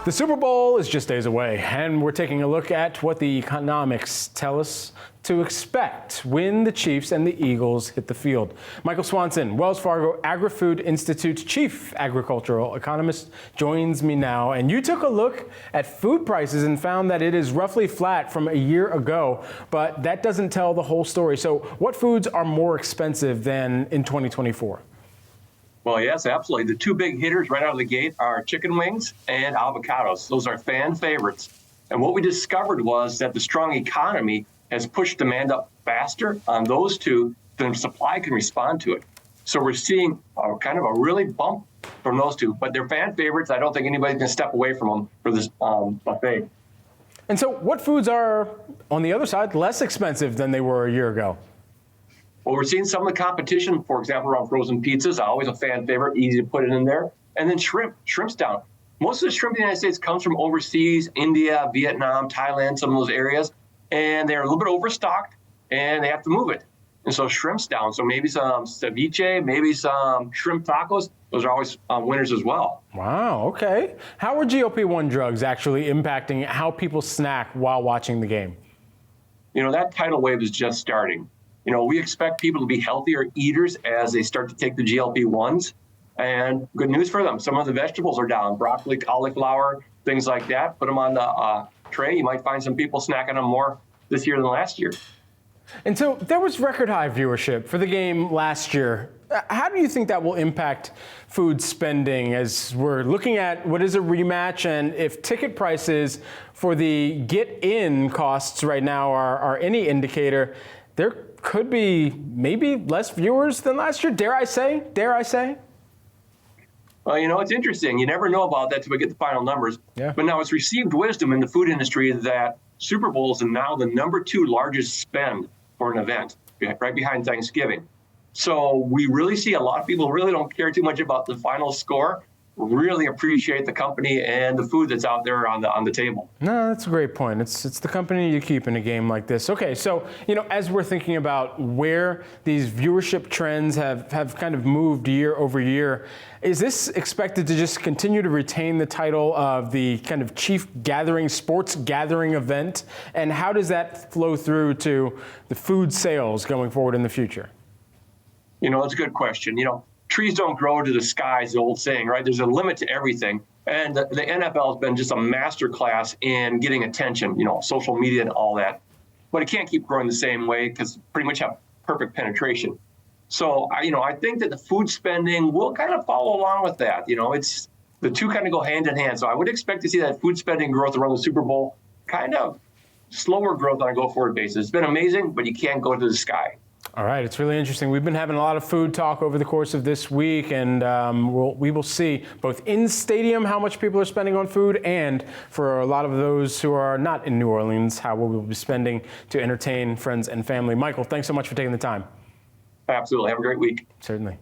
The Super Bowl is just days away, and we're taking a look at what the economics tell us to expect when the Chiefs and the Eagles hit the field. Michael Swanson, Wells Fargo Agri-Food Institute's chief agricultural economist, joins me now. And you took a look at food prices and found that it is roughly flat from a year ago, but that doesn't tell the whole story. So what foods are more expensive than in 2024? Well, yes, absolutely. The two big hitters right out of the gate are chicken wings and avocados. Those are fan favorites. And what we discovered was that the strong economy has pushed demand up faster on those two than supply can respond to it. So we're seeing kind of a really bump from those two, but they're fan favorites. I don't think anybody can step away from them for this buffet. And so what foods are, on the other side, less expensive than they were a year ago? Well, we're seeing some of the competition, for example, around frozen pizzas, always a fan favorite, easy to put it in there. And then shrimp's down. Most of the shrimp in the United States comes from overseas, India, Vietnam, Thailand, some of those areas. And they're a little bit overstocked and they have to move it. And so shrimp's down. So maybe some ceviche, maybe some shrimp tacos. Those are always winners as well. Wow, okay. How are GLP-1 drugs actually impacting how people snack while watching the game? You know, that tidal wave is just starting. You know, we expect people to be healthier eaters as they start to take the GLP-1s. And good news for them. Some of the vegetables are down, broccoli, cauliflower, things like that. Put them on the tray. You might find some people snacking them more this year than last year. And so there was record high viewership for the game last year. How do you think that will impact food spending as we're looking at what is a rematch, and if ticket prices for the get-in costs right now are any indicator, there could be maybe less viewers than last year, dare I say? Well, you know, it's interesting. You never know about that till we get the final numbers. Yeah. But now it's received wisdom in the food industry that Super Bowls are now the #2 largest spend for an event, right behind Thanksgiving. So we really see a lot of people really don't care too much about the final score, really appreciate the company and the food that's out there on the table. No, that's a great point. It's the company you keep in a game like this. Okay, so, you know, as we're thinking about where these viewership trends have kind of moved year over year, is this expected to just continue to retain the title of the kind of chief gathering, sports gathering event? And how does that flow through to the food sales going forward in the future? You know, it's a good question. You know, trees don't grow to the sky is the old saying, right? There's a limit to everything. And the NFL has been just a masterclass in getting attention, you know, social media and all that. But it can't keep growing the same way because pretty much have perfect penetration. So, I think that the food spending will kind of follow along with that. You know, it's the two kind of go hand in hand. So I would expect to see that food spending growth around the Super Bowl, kind of slower growth on a go-forward basis. It's been amazing, but you can't go to the sky. All right, it's really interesting. We've been having a lot of food talk over the course of this week, and we will see both in stadium how much people are spending on food, and for a lot of those who are not in New Orleans, how we will be spending to entertain friends and family. Michael, thanks so much for taking the time. Absolutely. Have a great week. Certainly.